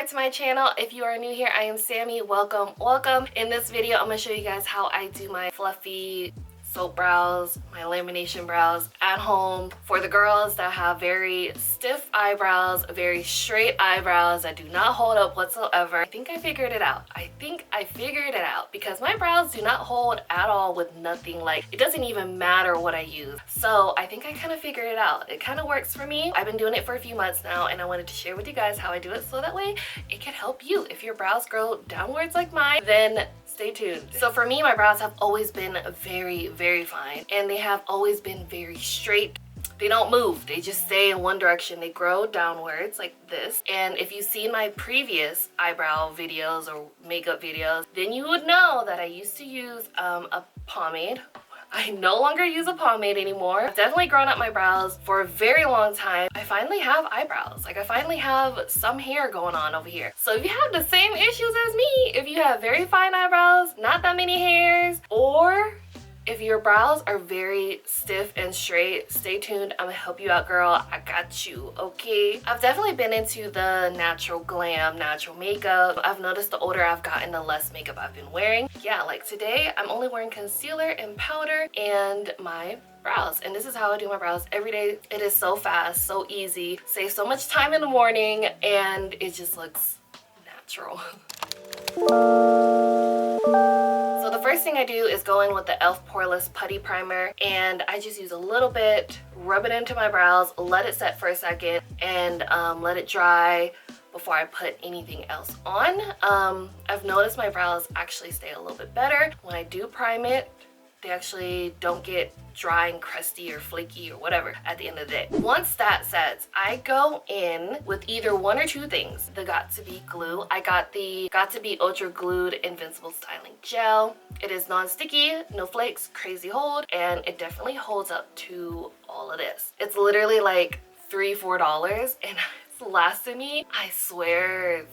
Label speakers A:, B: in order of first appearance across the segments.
A: back to my channel. If you are new here, I am Sammy. Welcome. In this video, I'm gonna show you guys how I do my fluffy soap brows, my lamination brows at home for the girls that have very stiff eyebrows, very straight eyebrows that do not hold up whatsoever. I think I figured it out. Because my brows do not hold at all with nothing. Like, it doesn't even matter what I use. So I think I kind of figured it out. It kind of works for me. I've been doing it for a few months now, and I wanted to share with you guys how I do it so that way it can help you. If your brows grow downwards like mine, then stay tuned. So for me, my brows have always been very fine, and they have always been very straight. They don't move, they just stay in one direction. They grow downwards like this. And if you've seen my previous eyebrow videos or makeup videos, then you would know that I used to use a pomade. I no longer use a pomade anymore. I've definitely grown up my brows for a very long time. I finally have eyebrows. Like, I finally have some hair going on over here. So if you have the same issues as me, if you have very fine eyebrows, not that many hairs, or if your brows are very stiff and straight, stay tuned. I'm gonna help you out, girl. I got you, okay? I've definitely been into the natural glam, natural makeup. I've noticed the older I've gotten, the less makeup I've been wearing. Yeah, like today, I'm only wearing concealer and powder and my brows. And this is how I do my brows every day. It is so fast, so easy, saves so much time in the morning, and it just looks natural. So the first thing I do is go in with the e.l.f. Poreless Putty Primer, and I just use a little bit, rub it into my brows, let it set for a second, and let it dry before I put anything else on. I've noticed my brows actually stay a little bit better when I do prime it. They actually don't get dry and crusty or flaky or whatever at the end of the day. Once that sets, I go in with either one or two things. The Got2b glue. I got the Got2b Ultra Glued Invincible Styling Gel. It is non-sticky, no flakes, crazy hold, and it definitely holds up to all of this. It's literally like $3-4, and it's lasted me, I swear,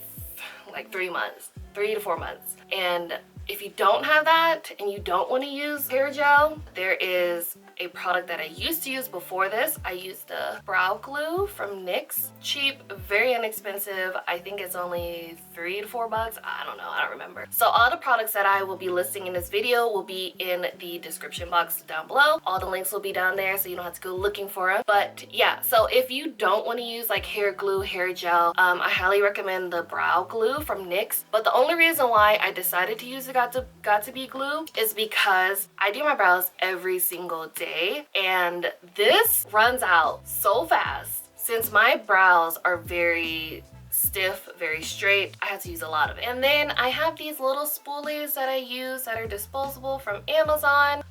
A: like 3 months, 3 to 4 months. And if you don't have that and you don't want to use hair gel, there is a product that I used to use before this. I used the brow glue from NYX. Cheap, very inexpensive. I think it's only $3 to $4. I don't know, I don't remember. So all the products that I will be listing in this video will be in the description box down below. All the links will be down there, so you don't have to go looking for them. But yeah, so if you don't want to use like hair glue, hair gel, I highly recommend the brow glue from NYX. But the only reason why I decided to use the Got2b glue is because I do my brows every single day, and this runs out so fast. Since my brows are very stiff, very straight, I have to use a lot of it. And then I have these little spoolies that I use that are disposable from Amazon,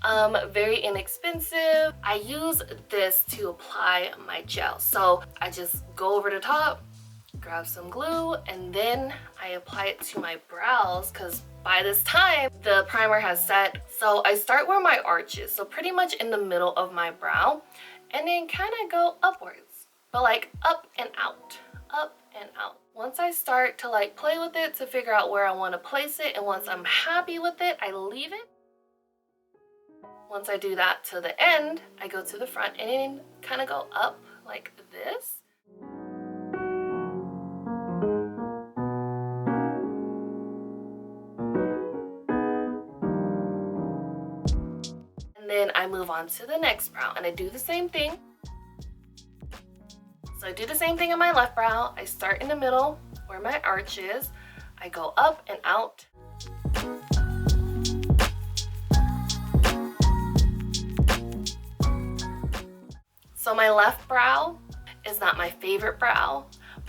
A: very inexpensive. I use this to apply my gel. So I just go over the top, grab some glue, and then I apply it to my brows, because by this time the primer has set. So I start where my arch is, so pretty much in the middle of my brow, and then kind of go upwards, but like up and out, up and out. Once I start to like play with it to figure out where I want to place it, and once I'm happy with it, I leave it. Once I do that to the end, I go to the front and then kind of go up like this. Then I move on to the next brow, and I do the same thing. So I do the same thing on my left brow. I start in the middle where my arch is. I go up and out. So my left brow is not my favorite brow,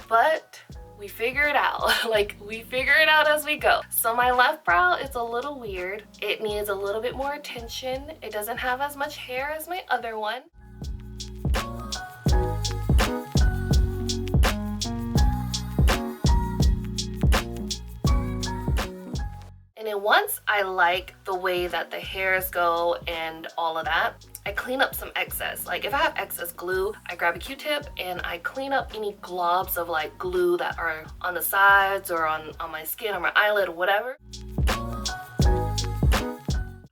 A: but we figure it out. Like, we figure it out as we go. So my left brow is a little weird. It needs a little bit more attention. It doesn't have as much hair as my other one. And then once I like the way that the hairs go and all of that, I clean up some excess. Like, if I have excess glue, I grab a Q-tip and I clean up any globs of like glue that are on the sides or on my skin or my eyelid or whatever.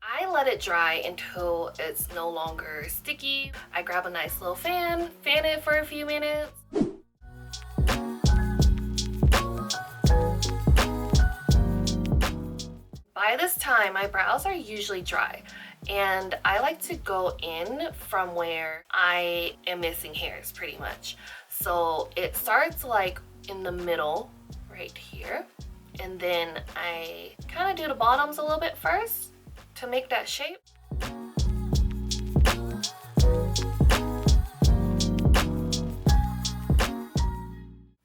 A: I let it dry until it's no longer sticky. I grab a nice little fan it for a few minutes. By this time, my brows are usually dry, and I like to go in from where I am missing hairs pretty much. So it starts like in the middle right here, and then I kind of do the bottoms a little bit first to make that shape.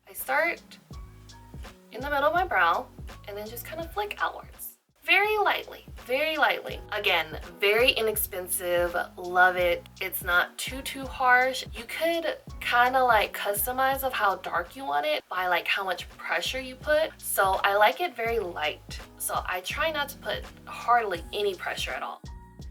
A: I start in the middle of my brow and then just kind of flick outwards. Very lightly, very lightly. Again, very inexpensive, love it. It's not too harsh. You could kind of like customize of how dark you want it by like how much pressure you put. So I like it very light. So I try not to put hardly any pressure at all.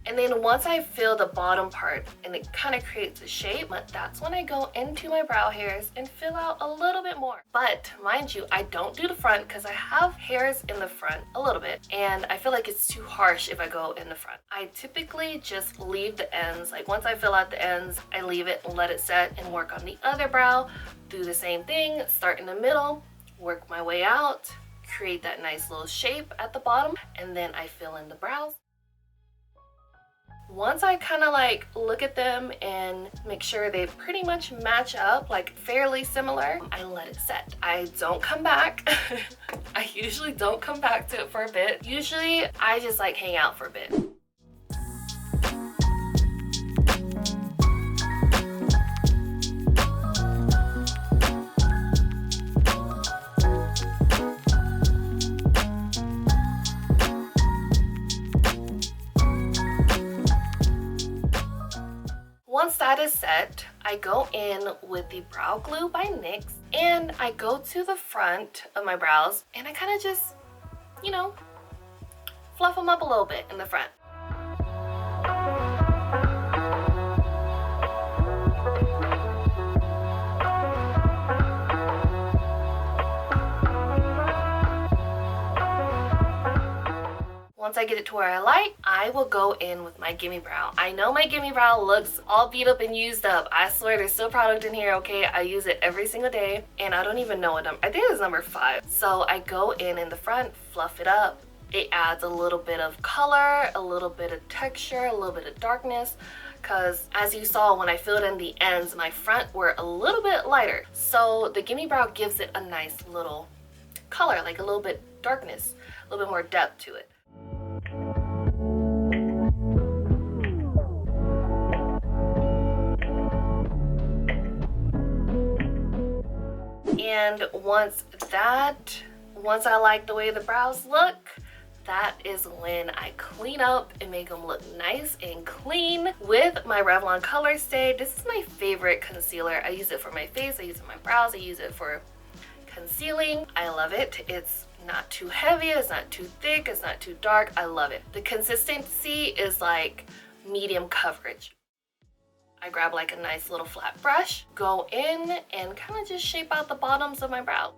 A: And then once I fill the bottom part and it kind of creates a shape, that's when I go into my brow hairs and fill out a little bit more. But mind you, I don't do the front because I have hairs in the front a little bit, and I feel like it's too harsh if I go in the front. I typically just leave the ends. Like once I fill out the ends, I leave it and let it set and work on the other brow. Do the same thing, start in the middle, work my way out, create that nice little shape at the bottom, and then I fill in the brows. Once I kind of like look at them and make sure they pretty much match up, like fairly similar, I let it set. I don't come back. I usually don't come back to it for a bit. Usually I just like hang out for a bit. Once that is set, I go in with the brow glue by NYX, and I go to the front of my brows and I kind of just, you know, fluff them up a little bit in the front. Once I get it to where I like, I will go in with my Gimme Brow. I know my Gimme Brow looks all beat up and used up. I swear there's still product in here, okay? I use it every single day, and I don't even know what number. I think it's number 5. So I go in the front, fluff it up. It adds a little bit of color, a little bit of texture, a little bit of darkness, because as you saw when I filled in the ends, my front were a little bit lighter. So the Gimme Brow gives it a nice little color, like a little bit darkness, a little bit more depth to it. And once I like the way the brows look, that is when I clean up and make them look nice and clean with my Revlon Color Stay. This is my favorite concealer. I use it for my face, I use it for my brows, I use it for concealing. I love it. It's not too heavy, it's not too thick, it's not too dark. I love it. The consistency is like medium coverage. I grab like a nice little flat brush, go in and kind of just shape out the bottoms of my brow.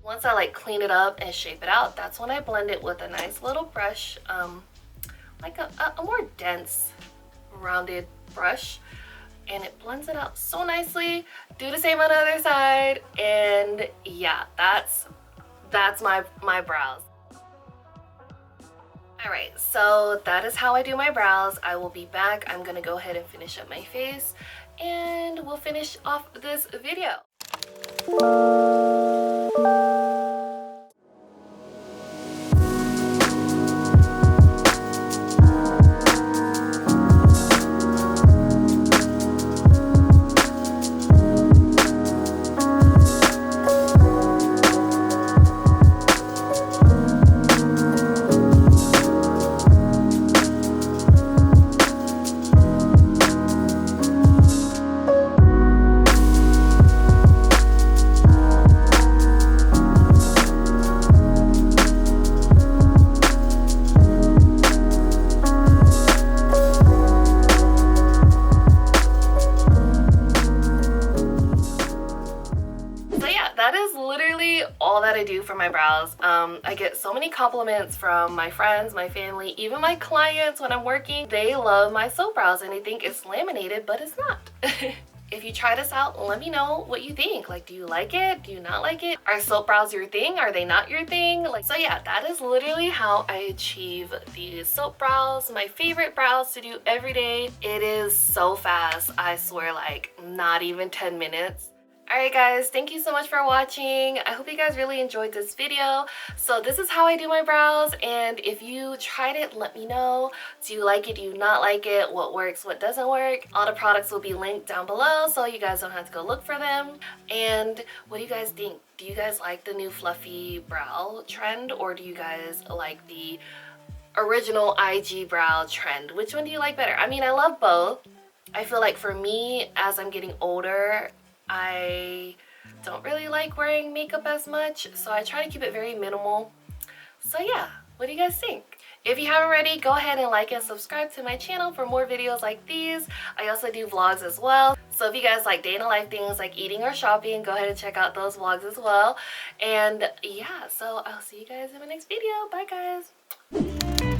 A: Once I like clean it up and shape it out, that's when I blend it with a nice little brush, like a more dense, rounded brush, and it blends it out so nicely. Do the same on the other side, and yeah, that's my brows. Alright, so that is how I do my brows. I will be back. I'm gonna go ahead and finish up my face, and we'll finish off this video. All that I do for my brows. I get so many compliments from my friends, my family, even my clients when I'm working. They love my soap brows and they think it's laminated, but it's not. If you try this out, let me know what you think. Like, do you like it? Do you not like it? Are soap brows your thing? Are they not your thing? Like, so yeah, that is literally how I achieve these soap brows. My favorite brows to do every day. It is so fast. I swear, like not even 10 minutes. Alright guys, thank you so much for watching. I hope you guys really enjoyed this video. So this is how I do my brows, and if you tried it, let me know. Do you like it? Do you not like it? What works? What doesn't work? All the products will be linked down below so you guys don't have to go look for them. And what do you guys think? Do you guys like the new fluffy brow trend, or do you guys like the original IG brow trend? Which one do you like better? I mean, I love both. I feel like for me, as I'm getting older, I don't really like wearing makeup as much, so I try to keep it very minimal. So yeah, what do you guys think? If you haven't already, go ahead and like and subscribe to my channel for more videos like these. I also do vlogs as well. So if you guys like day in the life things like eating or shopping, go ahead and check out those vlogs as well. And yeah, so I'll see you guys in my next video. Bye guys.